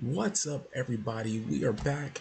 What's up, everybody? We are back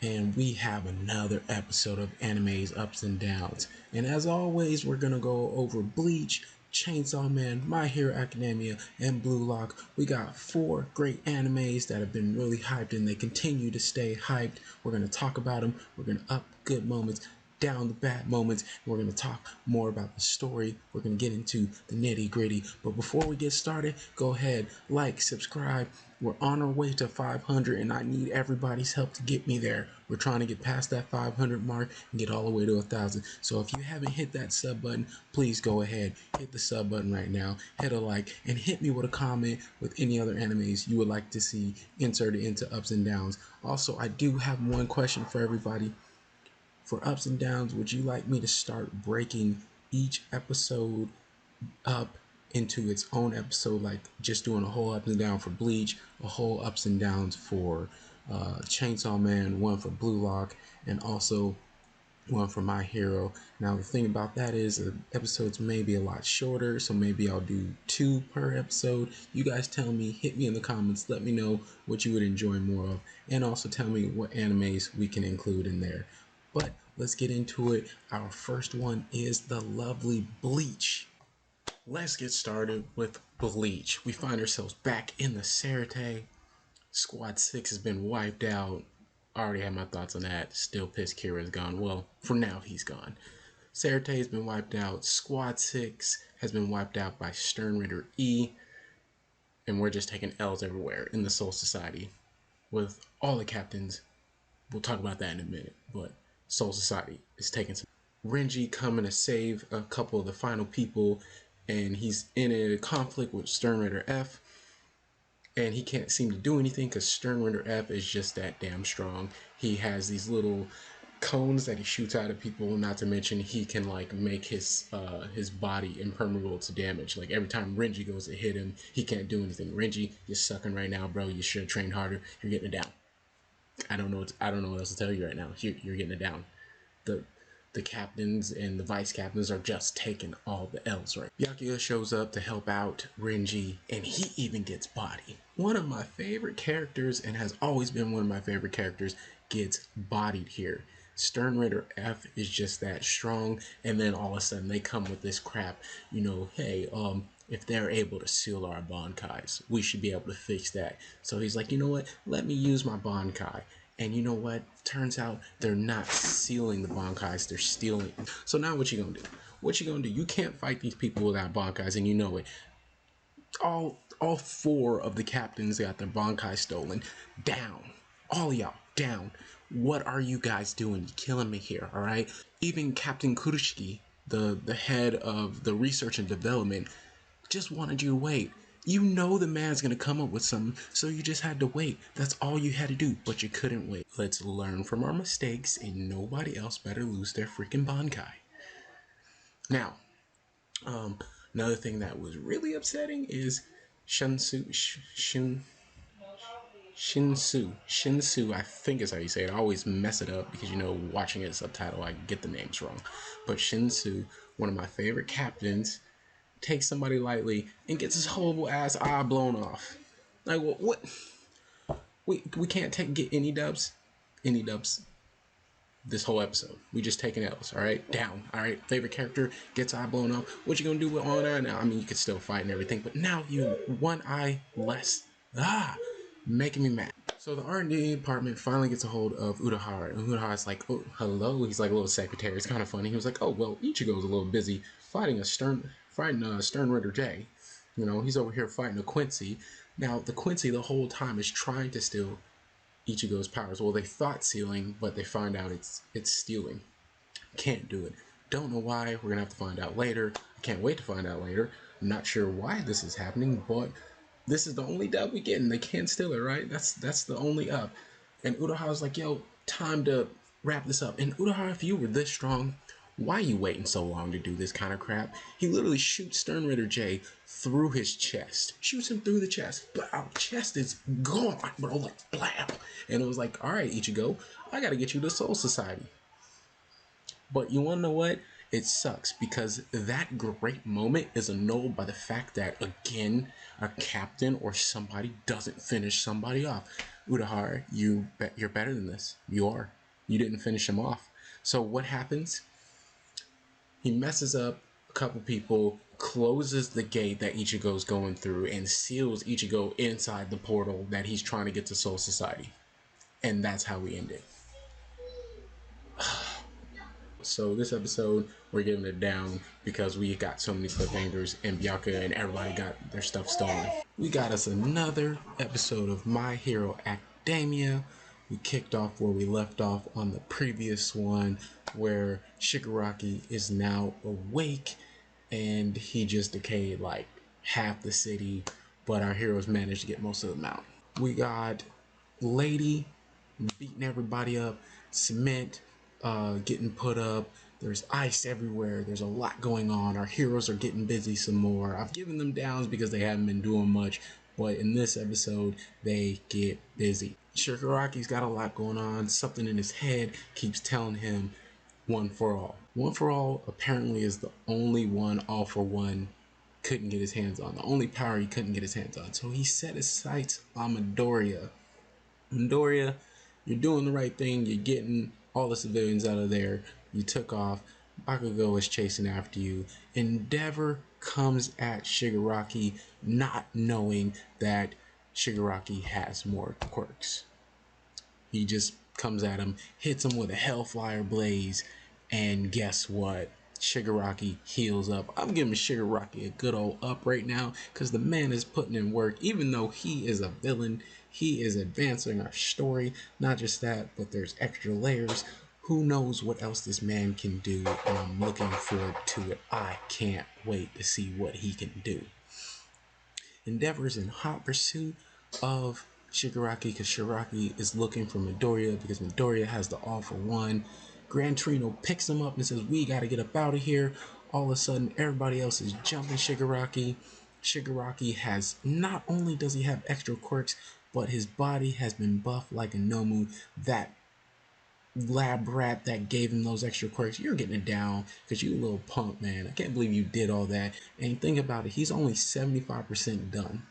and we have another episode of Anime's Ups and Downs. And as always, we're gonna go over Bleach, Chainsawman, My Hero Academia, and bluelock. We got 4 great animes that have been really hyped and they continue to stay hyped. We're gonna talk about them, we're gonna up good moments, down the bad moments. We're going to talk more about the story. We're going to get into the nitty gritty. But before we get started, go ahead, like, subscribe. We're on our way to 500 and I need everybody's help to get me there. We're trying to get past that 500 mark and get all the way to 1,000. So if you haven't hit that sub button, please go ahead, hit the sub button right now, hit a like, and hit me with a comment with any other animes you would like to see inserted into Ups and Downs. Also, I do have one question for everybody. For Ups and Downs, would you like me to start breaking each episode up into its own episode, like just doing a whole Ups and Down for Bleach, a whole Ups and Downs for Chainsawman, one for bluelock, and also one for My Hero? Now the thing about that is episodes may be a lot shorter, so maybe I'll do 2 per episode. You guys tell me, hit me in the comments, let me know what you would enjoy more of, and also tell me what animes we can include in there. But let's get into it. Our first one is the lovely Bleach. Let's get started with Bleach. We find ourselves back in the Sarate. Squad 6 has been wiped out. I already had my thoughts on that. Still pissed Kira's gone. Well, for now he's gone. Sarate has been wiped out. Squad 6 has been wiped out by Stern Ritter E. And we're just taking L's everywhere in the Soul Society. With all the captains. We'll talk about that in a minute. But Soul Society is taking some. Renji coming to save a couple of the final people, and he's in a conflict with Stern Ritter F, and he can't seem to do anything because Stern Ritter F is just that damn strong. He has these little cones that he shoots out at people, not to mention he can like make his body impermeable to damage. Like every time Renji goes to hit him, he can't do anything. Renji, you're sucking right now, bro. You should have trained harder. You're getting it down. I don't know what else to tell you right now. You're getting it down. The captains and the vice captains are just taking all the L's right. Byakuya shows up to help out Renji, and he even gets bodied. One of my favorite characters, and has always been one of my favorite characters, gets bodied here. Stern Ritter F is just that strong, and then all of a sudden they come with this crap, you know, hey, if they're able to seal our Bankais, we should be able to fix that. So he's like, you know what, let me use my Bankai. And you know what? Turns out they're not sealing the Bankais, they're stealing. So now what you gonna do? What you gonna do? You can't fight these people without Bankais, and you know it. All 4 of the captains got their Bankai stolen. Down. All of y'all, down. What are you guys doing? You're killing me here, alright? Even Captain Kurushiki, the head of the research and development, just wanted you to wait. You know the man's gonna come up with something, so you just had to wait. That's all you had to do, but you couldn't wait. Let's learn from our mistakes, and nobody else better lose their freaking Bankai. Now, another thing that was really upsetting is Shinsu, I think is how you say it. I always mess it up because, you know, watching it subtitle, I get the names wrong. But Shinsu, one of my favorite captains, takes somebody lightly and gets his whole ass eye blown off. Like, what? We can't get any dubs this whole episode. We just taking L's, all right? Down, all right? Favorite character gets eye blown off. What you gonna do with all that now? I mean, you could still fight and everything, but now you one eye less. Making me mad. So the R&D department finally gets a hold of Urahara, and Urahara's like, oh, hello. He's like a little secretary. It's kind of funny. He was like, oh, well, Ichigo's a little busy fighting Stern Ritter J. You know, he's over here fighting a Quincy. Now, the Quincy the whole time is trying to steal Ichigo's powers. Well, they thought stealing, but they find out it's stealing. Can't do it. Don't know why. We're gonna have to find out later. I can't wait to find out later. I'm not sure why this is happening, but this is the only dub we get, and they can't steal it, right? That's the only up. And Urahara's like, yo, time to wrap this up. And Urahara, if you were this strong, why are you waiting so long to do this kind of crap? He literally shoots Stern Ritter J through his chest. Shoots him through the chest. But our chest is gone, bro. Like, blam. And it was like, all right, Ichigo, I gotta get you to Soul Society. But you wanna know what? It sucks because that great moment is annulled by the fact that, again, a captain or somebody doesn't finish somebody off. Urahara, you're better than this. You are. You didn't finish him off. So what happens? He messes up a couple people, closes the gate that Ichigo's going through, and seals Ichigo inside the portal that he's trying to get to Soul Society. And that's how we end it. So this episode, we're giving it down because we got so many cliffhangers and Byakuya and everybody got their stuff stolen. We got us another episode of My Hero Academia. We kicked off where we left off on the previous one, where Shigaraki is now awake and he just decayed like half the city, but our heroes managed to get most of them out. We got Lady beating everybody up, cement getting put up, there's ice everywhere, there's a lot going on. Our heroes are getting busy some more. I've given them downs because they haven't been doing much, but in this episode they get busy. Shigaraki's got a lot going on. Something in his head keeps telling him one for all. One for all apparently is the only one All for One couldn't get his hands on, the only power he couldn't get his hands on. So he set his sights on Midoriya. Midoriya, you're doing the right thing. You're getting all the civilians out of there. You took off. Bakugo is chasing after you. Endeavor comes at Shigaraki, not knowing that Shigaraki has more quirks. He just comes at him, hits him with a Hellfire Blaze, and guess what? Shigaraki heals up. I'm giving Shigaraki a good old up right now because the man is putting in work. Even though he is a villain, he is advancing our story. Not just that, but there's extra layers. Who knows what else this man can do, and I'm looking forward to it. I can't wait to see what he can do. Endeavor's in hot pursuit of Shigaraki because Shigaraki is looking for Midoriya because Midoriya has the All for One. Gran Torino picks him up and says, we gotta get up out of here. All of a sudden, everybody else is jumping Shigaraki. Shigaraki has, not only does he have extra quirks, but his body has been buffed like a Nomu. That lab rat that gave him those extra quirks, you're getting it down because you a little punk, man. I can't believe you did all that. And think about it, he's only 75% done.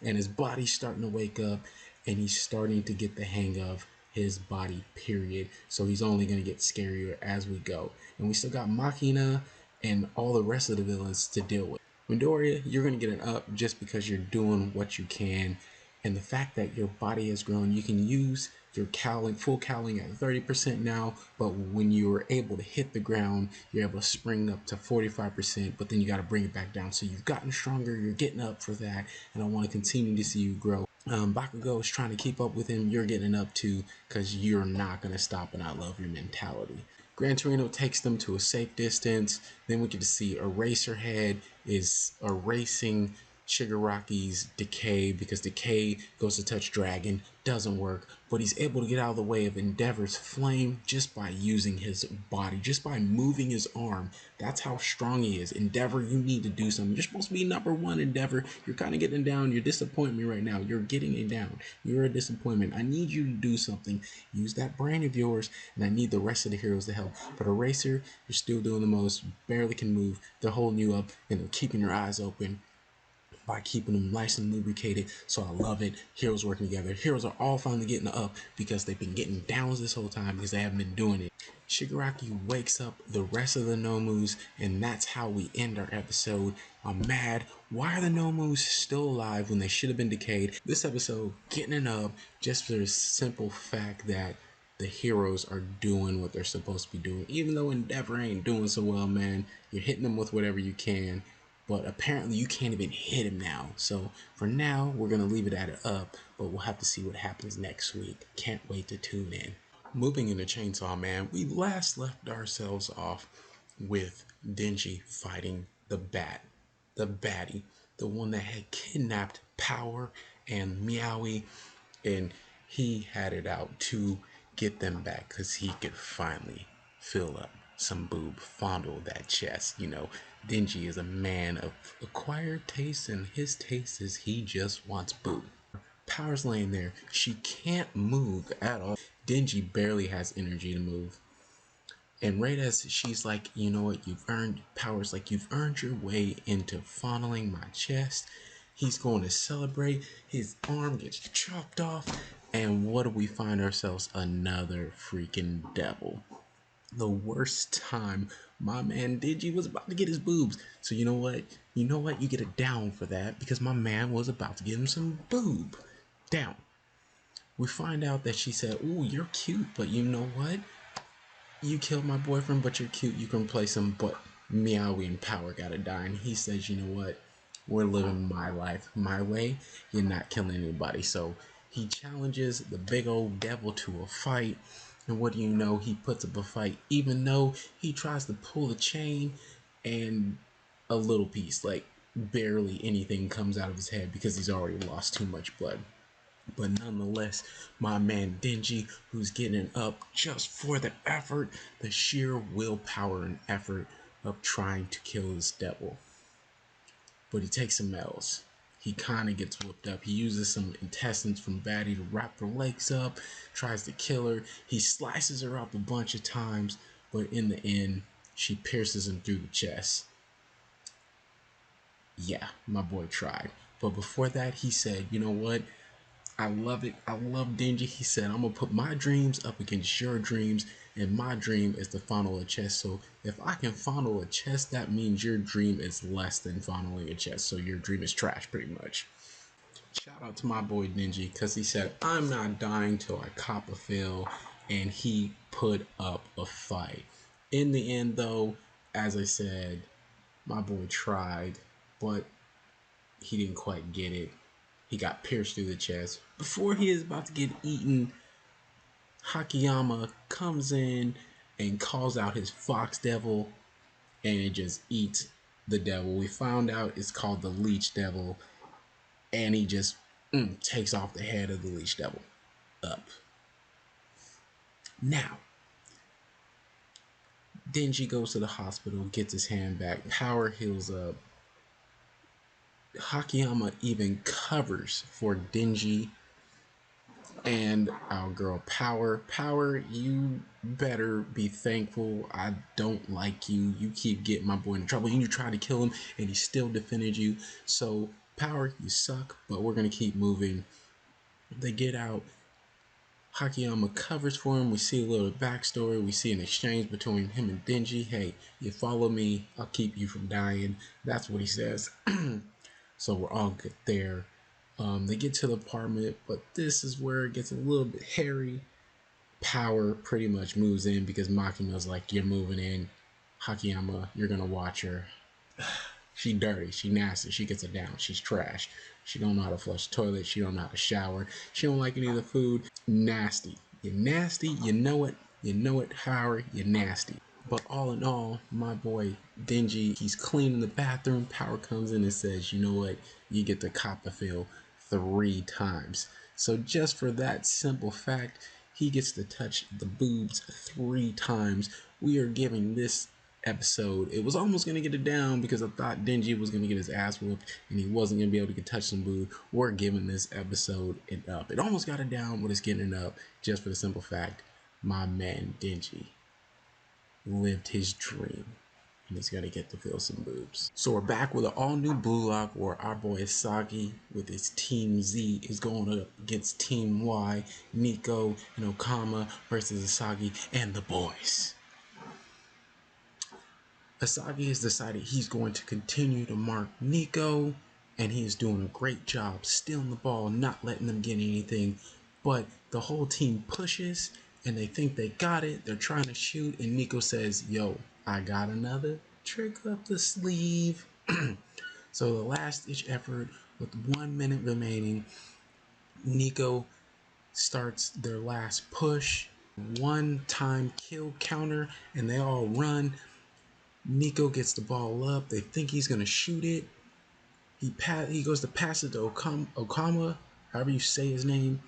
And his body's starting to wake up and he's starting to get the hang of his body, period. So he's only going to get scarier as we go. And we still got Machina and all the rest of the villains to deal with. Midoriya, you're going to get an up just because you're doing what you can. And the fact that your body has grown, you can use your cowling, full cowling at 30% now, but when you're able to hit the ground, you're able to spring up to 45%, but then you got to bring it back down. So you've gotten stronger, you're getting up for that, and I want to continue to see you grow. Bakugo is trying to keep up with him, you're getting up too, because you're not going to stop, and I love your mentality. Gran Torino takes them to a safe distance. Then we get to see Eraserhead is erasing Shigaraki's Decay because Decay goes to touch Dragon, doesn't work, but he's able to get out of the way of Endeavor's flame just by using his body, just by moving his arm. That's how strong he is. Endeavor, you need to do something. You're supposed to be number one, Endeavor. You're kind of getting down. You're disappointing me right now. You're getting it down. You're a disappointment. I need you to do something. Use that brain of yours, and I need the rest of the heroes to help. But Eraser, you're still doing the most. Barely can move. They're holding you up, and they're keeping your eyes open by keeping them nice and lubricated. So I love it. Heroes working together. Heroes are all finally getting up because they've been getting downs this whole time because they haven't been doing it. Shigaraki wakes up the rest of the Nomus, and that's how we end our episode. I'm mad. Why are the Nomus still alive when they should have been decayed? This episode getting it up just for the simple fact that the heroes are doing what they're supposed to be doing. Even though Endeavor ain't doing so well, man, you're hitting them with whatever you can. But apparently you can't even hit him now. So for now, we're going to leave it at an up, but we'll have to see what happens next week. Can't wait to tune in. Moving into Chainsawman, we last left ourselves off with Denji fighting the baddie, the one that had kidnapped Power and Meowie, and he had it out to get them back because he could finally fill up some boob, fondle that chest. You know, Denji is a man of acquired taste, and his taste is he just wants boob. Power's laying there. She can't move at all. Denji barely has energy to move. And right as she's like, you know what, Power's like, you've earned your way into fondling my chest. He's going to celebrate. His arm gets chopped off. And what do we find ourselves? Another freaking devil. The worst time my man Digi was about to get his boobs. So you know what? You know what? You get a down for that because my man was about to give him some boob. Down. We find out that she said, "Ooh, you're cute, but you know what? You killed my boyfriend, but you're cute. You can replace him, but Meowie and Power gotta die." And he says, "You know what? We're living my life my way. You're not killing anybody." So he challenges the big old devil to a fight. And what do you know? He puts up a fight, even though he tries to pull a chain and a little piece, like barely anything comes out of his head because he's already lost too much blood. But nonetheless, my man Denji, who's getting up just for the effort, the sheer willpower and effort of trying to kill this devil. But he takes some L's. He kind of gets whooped up. He uses some intestines from Batty to wrap her legs up, tries to kill her. He slices her up a bunch of times, but in the end, she pierces him through the chest. Yeah, my boy tried. But before that, he said, "You know what? I love it. I love Denji." He said, "I'm going to put my dreams up against your dreams, and my dream is to funnel a chest. So if I can funnel a chest, that means your dream is less than funneling a chest. So your dream is trash, pretty much." Shout out to my boy Denji, because he said, "I'm not dying till I cop a fill," and he put up a fight. In the end, though, as I said, my boy tried, but he didn't quite get it. He got pierced through the chest. Before he is about to get eaten, Hakiyama comes in and calls out his fox devil and it just eats the devil. We found out it's called the leech devil, and he just takes off the head of the leech devil up. Now, Denji goes to the hospital, gets his hand back, Power heals up. Hakiyama even covers for Denji and our girl Power. Power, you better be thankful. I don't like you. You keep getting my boy in trouble. You try to kill him and he still defended you. So Power, you suck, but we're gonna keep moving. They get out. Hakiyama covers for him. We see a little backstory. We see an exchange between him and Denji. "Hey, you follow me, I'll keep you from dying." That's what he says. So we're all good there. They get to the apartment, but this is where it gets a little bit hairy. Power pretty much moves in because Makima's like, "You're moving in. Hakiyama, you're gonna watch her. She dirty, she nasty, she gets it down, she's trash. She don't know how to flush the toilet, she don't know how to shower, she don't like any of the food. Nasty. You're nasty, you know it, Power, you're nasty." But all in all, my boy Denji, he's cleaning the bathroom. Power comes in and says, "You know what? You get the Copperfield 3 times." So just for that simple fact, he gets to touch the boobs 3 times. We are giving this episode, it was almost going to get it down because I thought Denji was going to get his ass whooped and he wasn't going to be able to touch some boob. We're giving this episode it up. It almost got it down, but it's getting it up just for the simple fact my man Denji lived his dream and he's gonna get to feel some boobs. So we're back with an all new Blue Lock where our boy Asagi with his Team Z is going up against Team Y, Nico and Okama versus Asagi and the boys. Asagi has decided he's going to continue to mark Nico, and he is doing a great job stealing the ball, not letting them get anything. But the whole team pushes and they think they got it. They're trying to shoot, and Nico says, "Yo, I got another trick up the sleeve." So the last ditch effort with 1 minute remaining, Nico starts their last push, one time kill counter, and they all run. Nico gets the ball up. They think he's gonna shoot it. He goes to pass it to Okama, however you say his name,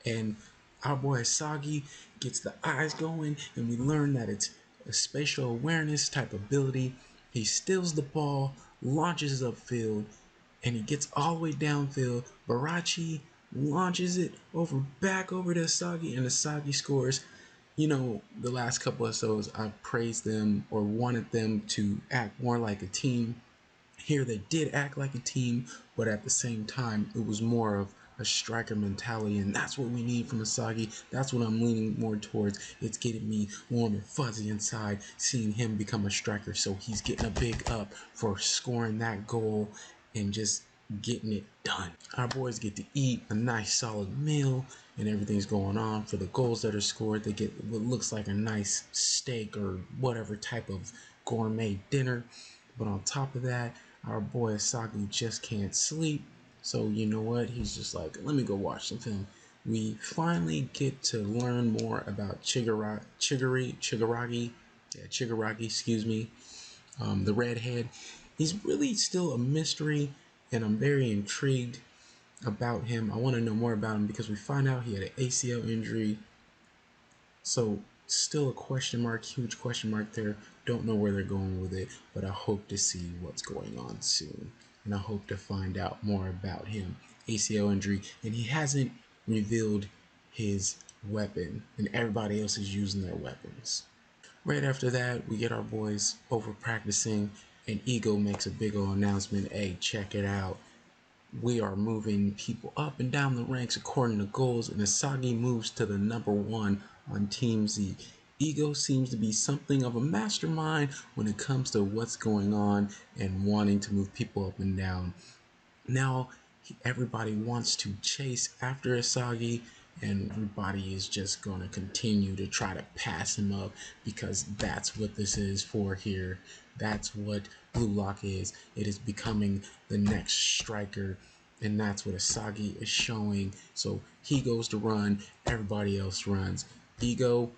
and our boy Asagi gets the eyes going, and we learn that it's a spatial awareness type ability. He steals the ball, launches upfield, and he gets all the way downfield. Barachi launches it back over to Asagi, and Asagi scores. You know, the last couple episodes, I praised them or wanted them to act more like a team. Here they did act like a team, but at the same time, it was more of a striker mentality, and that's what we need from Asagi. That's what I'm leaning more towards. It's getting me warm and fuzzy inside, seeing him become a striker. So he's getting a big up for scoring that goal and just getting it done. Our boys get to eat a nice solid meal, and everything's going on. For the goals that are scored, they get what looks like a nice steak or whatever type of gourmet dinner. But on top of that, our boy Asagi just can't sleep. So you know what? He's just like, let me go watch some film. We finally get to learn more about Chigaragi, excuse me, the redhead. He's really still a mystery, and I'm very intrigued about him. I want to know more about him because we find out he had an ACL injury. So still a question mark, huge question mark there. Don't know where they're going with it, but I hope to see what's going on soon. And I hope to find out more about him. ACL injury, and he hasn't revealed his weapon, and everybody else is using their weapons. Right after that, we get our boys over practicing, and Ego makes a big old announcement. Hey, check it out. We are moving people up and down the ranks according to goals, and Asagi moves to the number one on Team Z. Ego seems to be something of a mastermind when it comes to what's going on and wanting to move people up and down. Now everybody wants to chase after Asagi, and everybody is just going to continue to try to pass him up because that's what this is for here. That's what Blue Lock is. It is becoming the next striker, and that's what Asagi is showing. So he goes to run, everybody else runs. Ego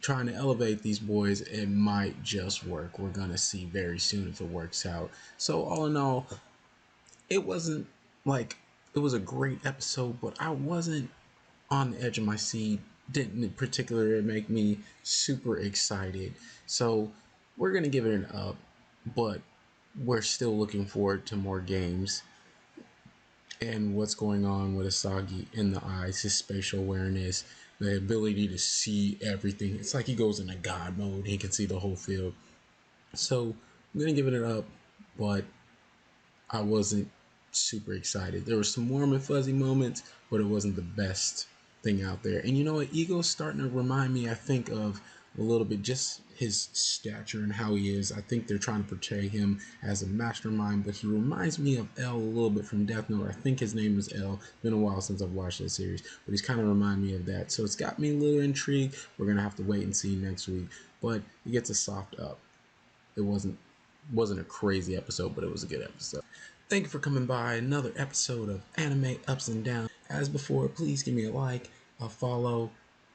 trying to elevate these boys. It might just work. We're gonna see very soon if it works out. So all in all, it wasn't like it was a great episode, but I wasn't on the edge of my seat. Didn't particularly make me super excited. So we're gonna give it an up, but we're still looking forward to more games and what's going on with Asagi in the eyes, his spatial awareness, the ability to see everything. It's like he goes into God mode. He can see the whole field. So I'm gonna give it an up, but I wasn't super excited. There were some warm and fuzzy moments, but it wasn't the best thing out there. And you know what? Ego's starting to remind me, I think, of a little bit just his stature and how he is. I think they're trying to portray him as a mastermind, but he reminds me of L a little bit from Death Note. I think his name is L. It's been a while since I've watched that series, but he's kind of remind me of that. So it's got me a little intrigued. We're gonna have to wait and see next week, but it gets a soft up. It wasn't a crazy episode, but it was a good episode. Thank you for coming by another episode of Anime Ups and Downs. As before, please give me a like, a follow,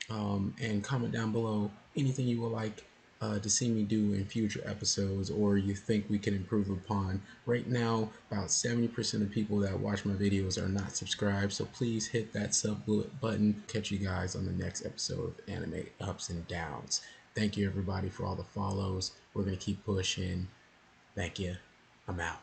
and comment down below anything you would like to see me do in future episodes or you think we can improve upon. Right now, about 70% of people that watch my videos are not subscribed, so please hit that sub button. Catch you guys on the next episode of Anime Ups and Downs. Thank you everybody for all the follows. We're going to keep pushing. Thank you. I'm out.